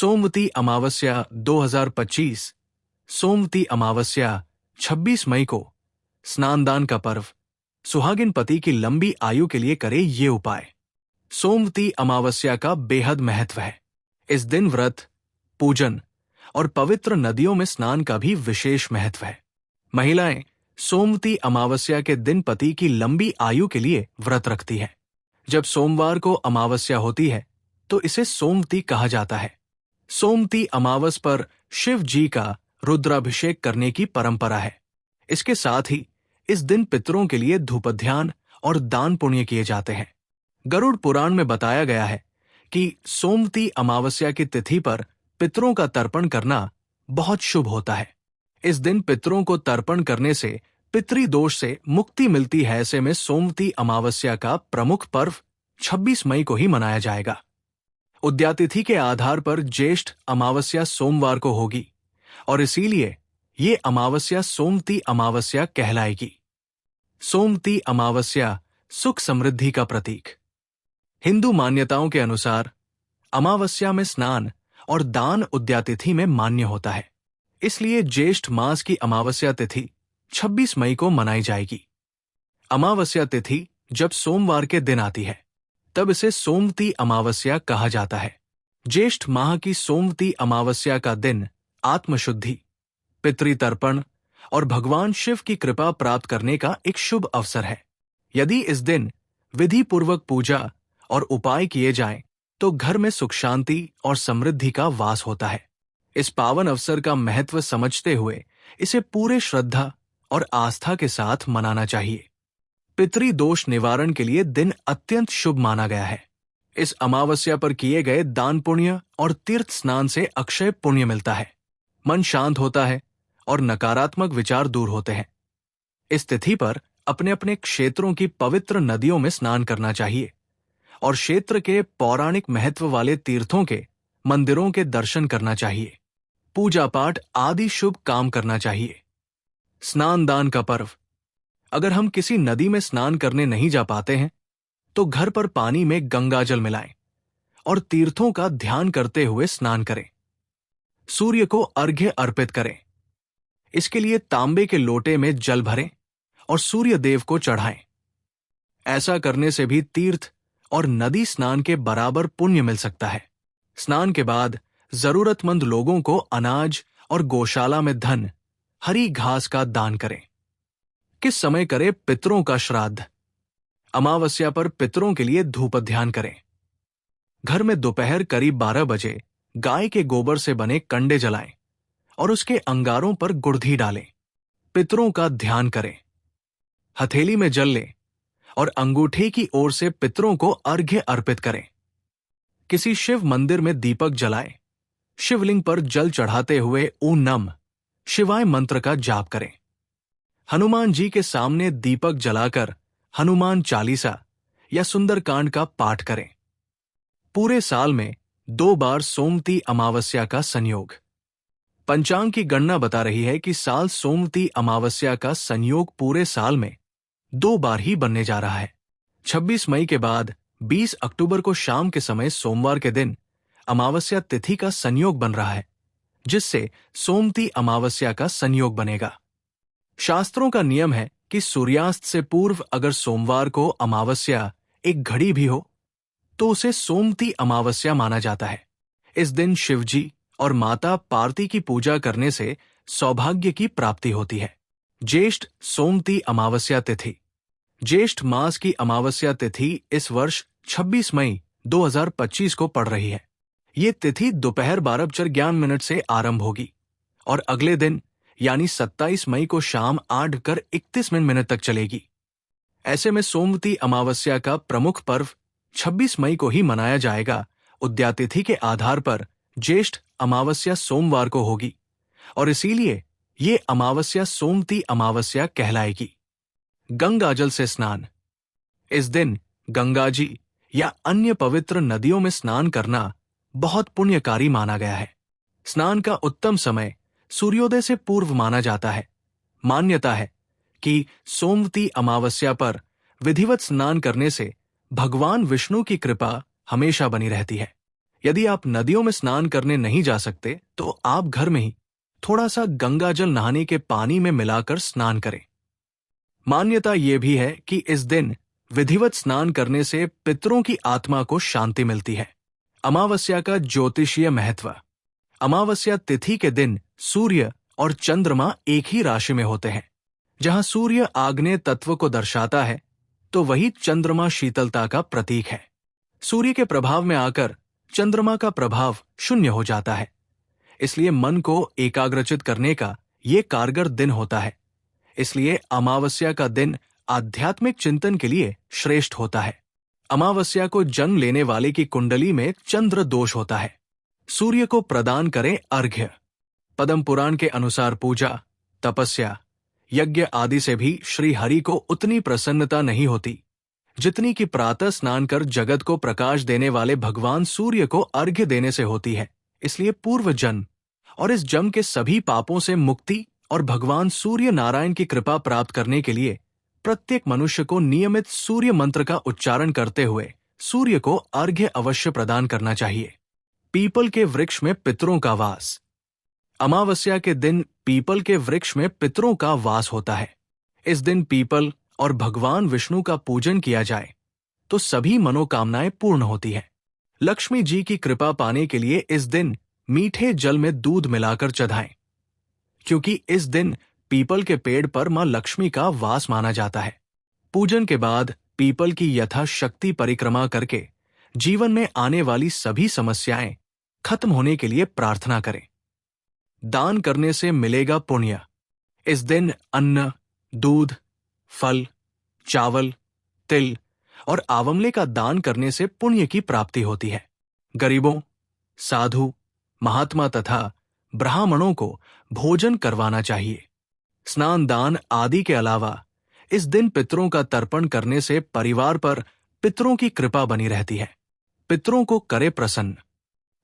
सोमवती अमावस्या 2025। सोमवती अमावस्या 26 मई को। स्नानदान का पर्व। सुहागिन पति की लंबी आयु के लिए करे ये उपाय। सोमवती अमावस्या का बेहद महत्व है। इस दिन व्रत, पूजन और पवित्र नदियों में स्नान का भी विशेष महत्व है। महिलाएं सोमवती अमावस्या के दिन पति की लंबी आयु के लिए व्रत रखती है। जब सोमवार को अमावस्या होती है तो इसे सोमवती कहा जाता है। सोमवती अमावस पर शिव जी का रुद्राभिषेक करने की परंपरा है। इसके साथ ही इस दिन पितरों के लिए धूपध्यान और दान पुण्य किए जाते हैं। गरुड़ पुराण में बताया गया है कि सोमवती अमावस्या की तिथि पर पितरों का तर्पण करना बहुत शुभ होता है। इस दिन पितरों को तर्पण करने से पितृदोष से मुक्ति मिलती है। ऐसे में सोमवती अमावस्या का प्रमुख पर्व 26 मई को ही मनाया जाएगा। उदयातिथि के आधार पर ज्येष्ठ अमावस्या सोमवार को होगी और इसीलिए ये अमावस्या सोमवती अमावस्या कहलाएगी। सोमवती अमावस्या सुख समृद्धि का प्रतीक। हिंदू मान्यताओं के अनुसार अमावस्या में स्नान और दान उदयातिथि में मान्य होता है। इसलिए ज्येष्ठ मास की अमावस्या तिथि 26 मई को मनाई जाएगी। अमावस्या तिथि जब सोमवार के दिन आती है तब इसे सोमवती अमावस्या कहा जाता है। ज्येष्ठ माह की सोमवती अमावस्या का दिन आत्मशुद्धि, पितृतर्पण और भगवान शिव की कृपा प्राप्त करने का एक शुभ अवसर है। यदि इस दिन विधि पूर्वक पूजा और उपाय किए जाएं, तो घर में सुख शांति और समृद्धि का वास होता है। इस पावन अवसर का महत्व समझते हुए इसे पूरे श्रद्धा और आस्था के साथ मनाना चाहिए। पितृदोष निवारण के लिए दिन अत्यंत शुभ माना गया है। इस अमावस्या पर किए गए दान पुण्य और तीर्थ स्नान से अक्षय पुण्य मिलता है। मन शांत होता है और नकारात्मक विचार दूर होते हैं। इस तिथि पर अपने अपने क्षेत्रों की पवित्र नदियों में स्नान करना चाहिए और क्षेत्र के पौराणिक महत्व वाले तीर्थों के मंदिरों के दर्शन करना चाहिए। पूजा पाठ आदि शुभ काम करना चाहिए। स्नान दान का पर्व। अगर हम किसी नदी में स्नान करने नहीं जा पाते हैं तो घर पर पानी में गंगा जल मिलाएं और तीर्थों का ध्यान करते हुए स्नान करें। सूर्य को अर्घ्य अर्पित करें। इसके लिए तांबे के लोटे में जल भरें और सूर्य देव को चढ़ाएं। ऐसा करने से भी तीर्थ और नदी स्नान के बराबर पुण्य मिल सकता है। स्नान के बाद जरूरतमंद लोगों को अनाज और गौशाला में धन, हरी घास का दान करें। किस समय करें पितरों का श्राद्ध? अमावस्या पर पितरों के लिए धूपध्यान करें। घर में दोपहर करीब 12 बजे गाय के गोबर से बने कंडे जलाएं और उसके अंगारों पर गुड़धी डालें। पितरों का ध्यान करें। हथेली में जल लें और अंगूठे की ओर से पितरों को अर्घ्य अर्पित करें। किसी शिव मंदिर में दीपक जलाएं। शिवलिंग पर जल चढ़ाते हुए ओम नमः शिवाय मंत्र का जाप करें। हनुमान जी के सामने दीपक जलाकर हनुमान चालीसा या सुंदरकांड का पाठ करें। पूरे साल में 2 बार सोमवती अमावस्या का संयोग। पंचांग की गणना बता रही है कि साल सोमवती अमावस्या का संयोग पूरे साल में 2 बार ही बनने जा रहा है। 26 मई के बाद 20 अक्टूबर को शाम के समय सोमवार के दिन अमावस्या तिथि का संयोग बन रहा है, जिससे सोमवती अमावस्या का संयोग बनेगा। शास्त्रों का नियम है कि सूर्यास्त से पूर्व अगर सोमवार को अमावस्या एक घड़ी भी हो तो उसे सोमवती अमावस्या माना जाता है। इस दिन शिवजी और माता पार्वती की पूजा करने से सौभाग्य की प्राप्ति होती है। ज्येष्ठ सोमवती अमावस्या तिथि। ज्येष्ठ मास की अमावस्या तिथि इस वर्ष 26 मई 2025 को पड़ रही है। ये तिथि दोपहर 12:11 से आरंभ होगी और अगले दिन यानी 27 मई को शाम 8:31 तक चलेगी। ऐसे में सोमवती अमावस्या का प्रमुख पर्व 26 मई को ही मनाया जाएगा। उदयातिथि के आधार पर ज्येष्ठ अमावस्या सोमवार को होगी और इसीलिए ये अमावस्या सोमवती अमावस्या कहलाएगी। गंगा जल से स्नान। इस दिन गंगा जी या अन्य पवित्र नदियों में स्नान करना बहुत पुण्यकारी माना गया है। स्नान का उत्तम समय सूर्योदय से पूर्व माना जाता है। मान्यता है कि सोमवती अमावस्या पर विधिवत स्नान करने से भगवान विष्णु की कृपा हमेशा बनी रहती है। यदि आप नदियों में स्नान करने नहीं जा सकते तो आप घर में ही थोड़ा सा गंगा जल नहाने के पानी में मिलाकर स्नान करें। मान्यता यह भी है कि इस दिन विधिवत स्नान करने से पितरों की आत्मा को शांति मिलती है। अमावस्या का ज्योतिषीय महत्व। अमावस्या तिथि के दिन सूर्य और चंद्रमा एक ही राशि में होते हैं। जहां सूर्य आग्नेय तत्व को दर्शाता है तो वही चंद्रमा शीतलता का प्रतीक है। सूर्य के प्रभाव में आकर चंद्रमा का प्रभाव शून्य हो जाता है, इसलिए मन को एकाग्रचित करने का ये कारगर दिन होता है। इसलिए अमावस्या का दिन आध्यात्मिक चिंतन के लिए श्रेष्ठ होता है। अमावस्या को जन्म लेने वाले की कुंडली में चंद्र दोष होता है। सूर्य को प्रदान करें अर्घ्य। पद्म पुराण के अनुसार पूजा, तपस्या, यज्ञ आदि से भी श्री हरि को उतनी प्रसन्नता नहीं होती जितनी कि प्रातः स्नान कर जगत को प्रकाश देने वाले भगवान सूर्य को अर्घ्य देने से होती है। इसलिए पूर्व जन्म और इस जन्म के सभी पापों से मुक्ति और भगवान सूर्य नारायण की कृपा प्राप्त करने के लिए प्रत्येक मनुष्य को नियमित सूर्य मंत्र का उच्चारण करते हुए सूर्य को अर्घ्य अवश्य प्रदान करना चाहिए। पीपल के वृक्ष में पितरों का वास। अमावस्या के दिन पीपल के वृक्ष में पितरों का वास होता है। इस दिन पीपल और भगवान विष्णु का पूजन किया जाए तो सभी मनोकामनाएं पूर्ण होती हैं। लक्ष्मी जी की कृपा पाने के लिए इस दिन मीठे जल में दूध मिलाकर चढ़ाएं, क्योंकि इस दिन पीपल के पेड़ पर मां लक्ष्मी का वास माना जाता है। पूजन के बाद पीपल की यथाशक्ति परिक्रमा करके जीवन में आने वाली सभी समस्याएं खत्म होने के लिए प्रार्थना करें। दान करने से मिलेगा पुण्य। इस दिन अन्न, दूध, फल, चावल, तिल और आंवले का दान करने से पुण्य की प्राप्ति होती है। गरीबों, साधु, महात्मा तथा ब्राह्मणों को भोजन करवाना चाहिए। स्नान दान आदि के अलावा इस दिन पितरों का तर्पण करने से परिवार पर पितरों की कृपा बनी रहती है। पितरों को करे प्रसन्न।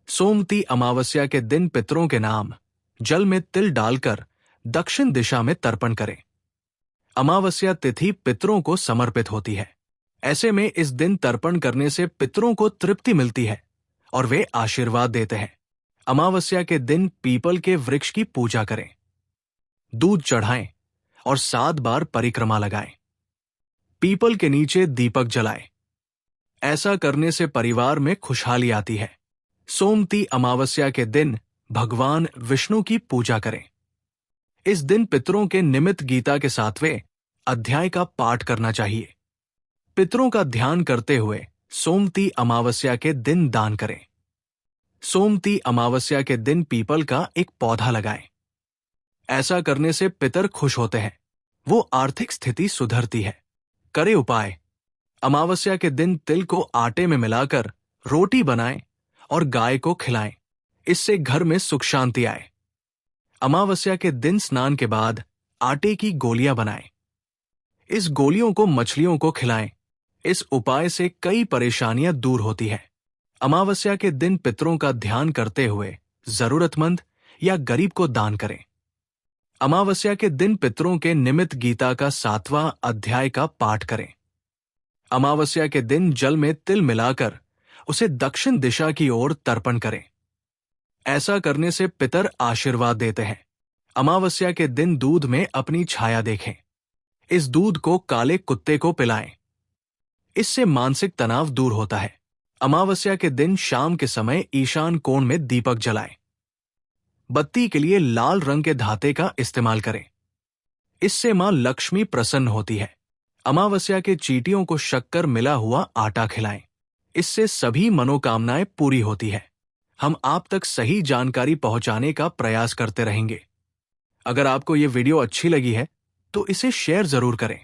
सोमती अमावस्या के दिन पितरों के नाम जल में तिल डालकर दक्षिण दिशा में तर्पण करें। अमावस्या तिथि पितरों को समर्पित होती है। ऐसे में इस दिन तर्पण करने से पितरों को तृप्ति मिलती है और वे आशीर्वाद देते हैं। अमावस्या के दिन पीपल के वृक्ष की पूजा करें, दूध चढ़ाएं और 7 बार परिक्रमा लगाएं। पीपल के नीचे दीपक जलाएं। ऐसा करने से परिवार में खुशहाली आती है। सोमती अमावस्या के दिन भगवान विष्णु की पूजा करें। इस दिन पितरों के निमित्त गीता के 7वें अध्याय का पाठ करना चाहिए। पितरों का ध्यान करते हुए सोमती अमावस्या के दिन दान करें। सोमती अमावस्या के दिन पीपल का एक पौधा लगाएं। ऐसा करने से पितर खुश होते हैं, वो आर्थिक स्थिति सुधरती है। करे उपाय। अमावस्या के दिन तिल को आटे में मिलाकर रोटी बनाएं और गाय को खिलाएं। इससे घर में सुख शांति आए। अमावस्या के दिन स्नान के बाद आटे की गोलियां बनाएं। इस गोलियों को मछलियों को खिलाएं। इस उपाय से कई परेशानियां दूर होती हैं। अमावस्या के दिन पितरों का ध्यान करते हुए जरूरतमंद या गरीब को दान करें। अमावस्या के दिन पितरों के निमित्त गीता का 7वां अध्याय का पाठ करें। अमावस्या के दिन जल में तिल मिलाकर उसे दक्षिण दिशा की ओर तर्पण करें। ऐसा करने से पितर आशीर्वाद देते हैं। अमावस्या के दिन दूध में अपनी छाया देखें। इस दूध को काले कुत्ते को पिलाएं। इससे मानसिक तनाव दूर होता है। अमावस्या के दिन शाम के समय ईशान कोण में दीपक जलाएं। बत्ती के लिए लाल रंग के धाते का इस्तेमाल करें। इससे मां लक्ष्मी प्रसन्न होती है। अमावस्या के चींटियों को शक्कर मिला हुआ आटा खिलाएं। इससे सभी मनोकामनाएं पूरी होती है। हम आप तक सही जानकारी पहुंचाने का प्रयास करते रहेंगे। अगर आपको ये वीडियो अच्छी लगी है तो इसे शेयर जरूर करें।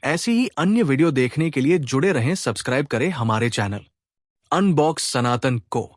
ऐसी ही अन्य वीडियो देखने के लिए जुड़े रहें, सब्सक्राइब करें हमारे चैनल अनबॉक्स सनातन को।